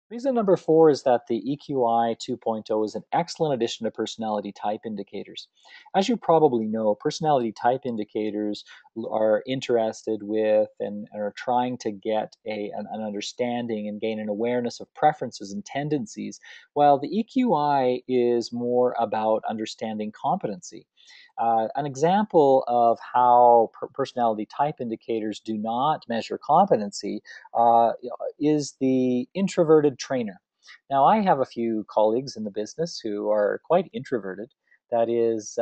Reason number four is that the EQI 2.0 is an excellent addition to personality type indicators. As you probably know, personality type indicators are interested with and are trying to get an understanding and gain an awareness of preferences and tendencies, while the EQI is more about understanding competency. An example of how personality type indicators do not measure competency is the introverted trainer. Now, I have a few colleagues in the business who are quite introverted. That is,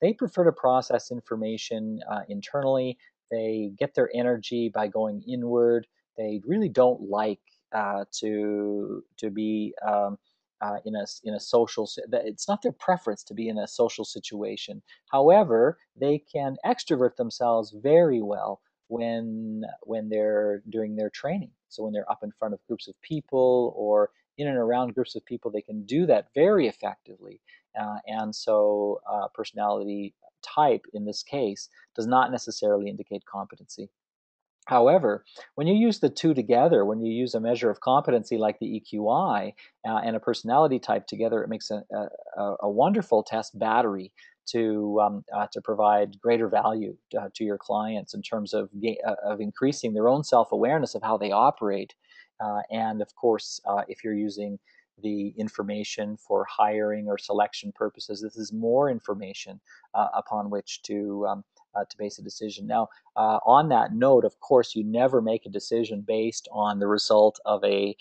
they prefer to process information internally. They get their energy by going inward. They really don't like to be in a social. It's not their preference to be in a social situation. However, they can extrovert themselves very well when they're doing their training. So when they're up in front of groups of people or in and around groups of people, they can do that very effectively. And so personality type in this case does not necessarily indicate competency. However, when you use the two together, when you use a measure of competency like the EQI and a personality type together, it makes a wonderful test battery to provide greater value to your clients in terms of increasing their own self awareness of how they operate, and of course, if you're using the information for hiring or selection purposes, this is more information upon which to base a decision. Now, on that note, of course, you never make a decision based on the result of any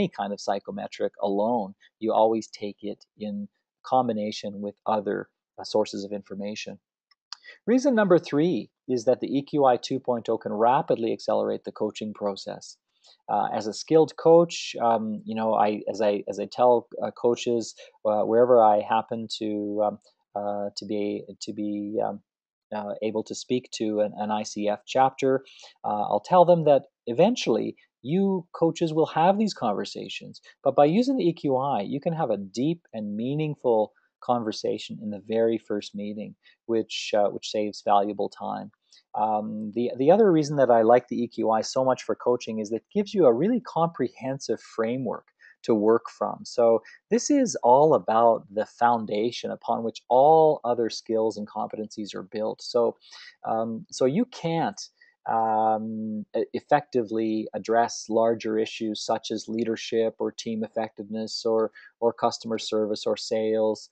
kind of psychometric alone. You always take it in combination with other sources of information. Reason number three is that the EQI 2.0 can rapidly accelerate the coaching process. As a skilled coach, as I tell coaches wherever I happen to be able to speak to an ICF chapter, I'll tell them that eventually you coaches will have these conversations. But by using the EQI, you can have a deep and meaningful conversation in the very first meeting, which saves valuable time. The other reason that I like the EQI so much for coaching is that it gives you a really comprehensive framework to work from. So this is all about the foundation upon which all other skills and competencies are built. So you can't effectively address larger issues such as leadership or team effectiveness or customer service or sales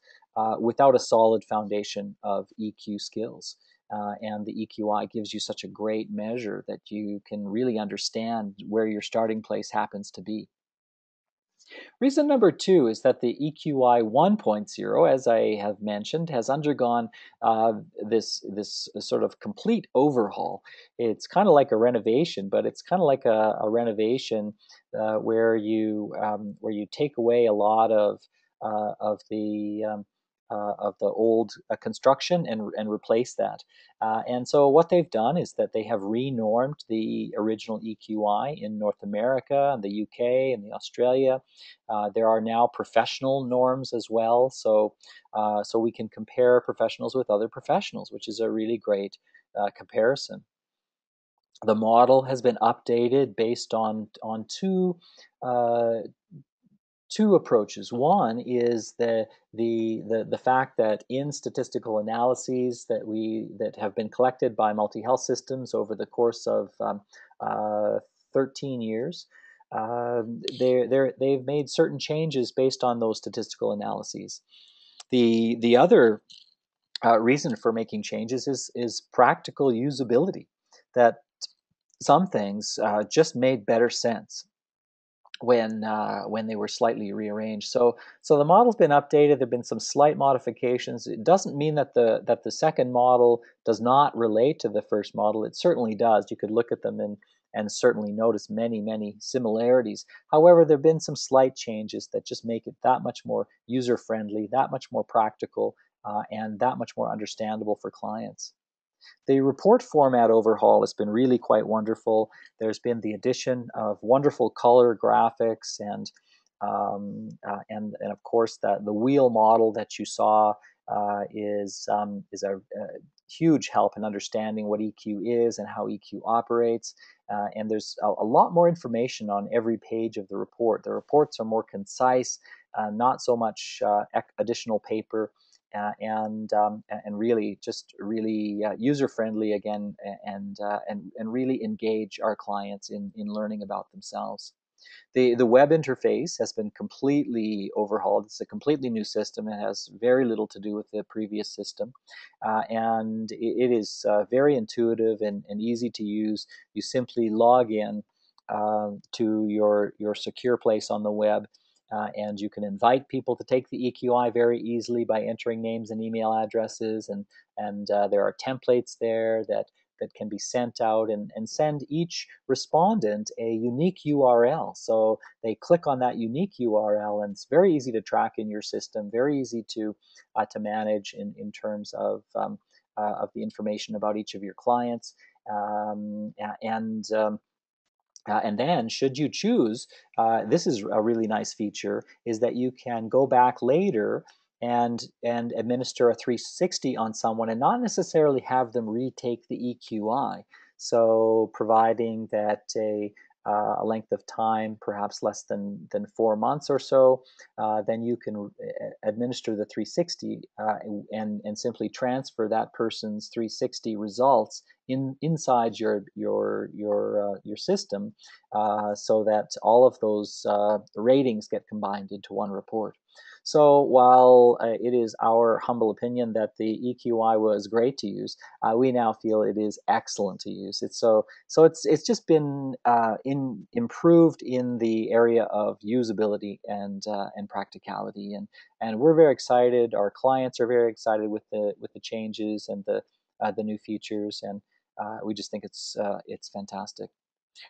without a solid foundation of EQ skills. And the EQI gives you such a great measure that you can really understand where your starting place happens to be. Reason number two is that the EQI 1.0, as I have mentioned, has undergone this sort of complete overhaul. It's kind of like a renovation, but it's kind of like a renovation where you take away a lot of the old construction and replace that. And so what they've done is that they have renormed the original EQI in North America and the UK and the Australia. There are now professional norms as well, so we can compare professionals with other professionals, which is a really great comparison. The model has been updated based on uh, two approaches. One is the fact that in statistical analyses that have been collected by multi health systems over the course of uh, 13 years, they've made certain changes based on those statistical analyses. The other reason for making changes is practical usability. That some things just made better sense when they were slightly rearranged. So the model's been updated. There've been some slight modifications. It doesn't mean that the second model does not relate to the first model. It certainly does. You could look at them and certainly notice many similarities. However, there've been some slight changes that just make it that much more user friendly, that much more practical, and that much more understandable for clients. The report format overhaul has been really quite wonderful. There's been the addition of wonderful color graphics and of course the wheel model that you saw is a huge help in understanding what EQ is and how EQ operates. And there's a lot more information on every page of the report. The reports are more concise, not so much additional paper, and really just really user friendly again, and really engage our clients in learning about themselves. The web interface has been completely overhauled. It's a completely new system. It has very little to do with the previous system, and it is very intuitive and easy to use. You simply log in to your secure place on the web. And you can invite people to take the EQI very easily by entering names and email addresses, and there are templates there that can be sent out, and send each respondent a unique URL. So they click on that unique URL, and it's very easy to track in your system, very easy to manage in terms of the information about each of your clients. And then, should you choose, this is a really nice feature, is that you can go back later and administer a 360 on someone and not necessarily have them retake the EQI. So, providing that a length of time, perhaps less than 4 months or so, then you can administer the 360 and simply transfer that person's 360 results inside your system, so that all of those ratings get combined into one report. So while it is our humble opinion that the EQI was great to use, we now feel it is excellent to use. It's just been improved in the area of usability and practicality, and we're very excited. Our clients are very excited with the changes and the new features, and we just think it's fantastic.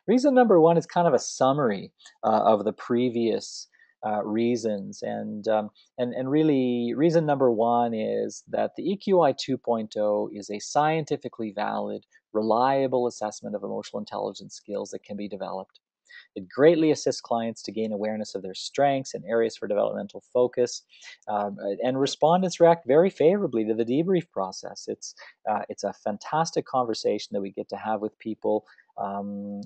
Reason number one is kind of a summary of the previous reasons, and really, reason number one is that the EQI 2.0 is a scientifically valid, reliable assessment of emotional intelligence skills that can be developed. It greatly assists clients to gain awareness of their strengths and areas for developmental focus, and respondents react very favorably to the debrief process. It's a fantastic conversation that we get to have with people.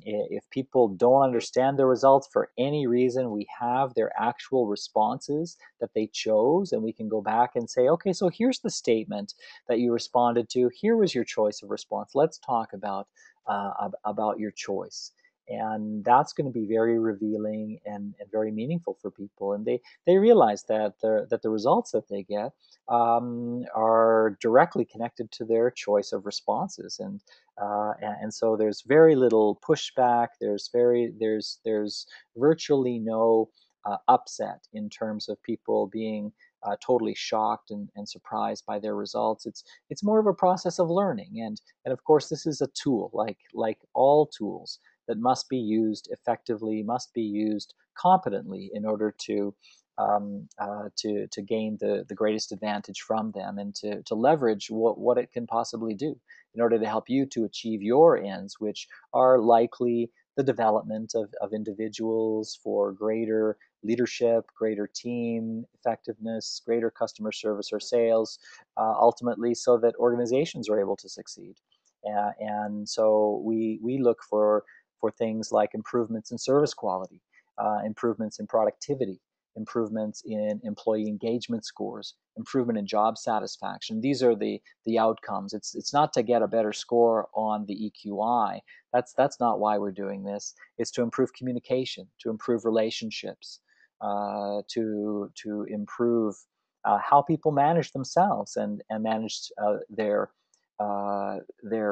If people don't understand the results for any reason, we have their actual responses that they chose, and we can go back and say, okay, so here's the statement that you responded to. Here was your choice of response. Let's talk about your choice. And that's going to be very revealing and very meaningful for people. And they realize that the results that they get are directly connected to their choice of responses. And so there's very little pushback. There's virtually no upset in terms of people being totally shocked and surprised by their results. It's more of a process of learning, and of course this is a tool, like all tools, that must be used effectively, must be used competently in order to gain the greatest advantage from them, and to leverage what it can possibly do in order to help you to achieve your ends, which are likely the development of individuals for greater leadership, greater team effectiveness, greater customer service or sales, ultimately, so that organizations are able to succeed. And so we look for things like improvements in service quality, improvements in productivity, improvements in employee engagement scores, improvement in job satisfaction. These are the outcomes. It's not to get a better score on the EQI. That's not why we're doing this. It's to improve communication, to improve relationships, to improve how people manage themselves and manage their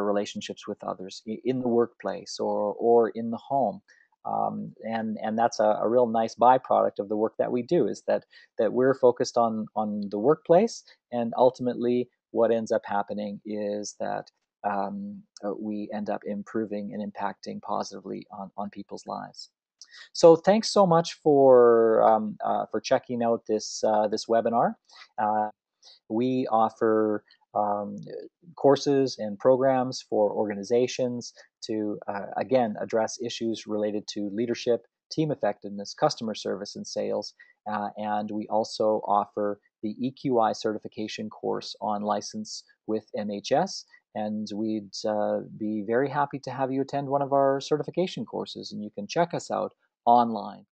relationships with others in the workplace or in the home. And that's a real nice byproduct of the work that we do, is that we're focused on the workplace, and ultimately what ends up happening is that we end up improving and impacting positively on people's lives. So thanks so much for checking out this webinar. We offer um, courses and programs for organizations to, again, address issues related to leadership, team effectiveness, customer service, and sales. And we also offer the EQI certification course on license with MHS. And we'd be very happy to have you attend one of our certification courses. And you can check us out online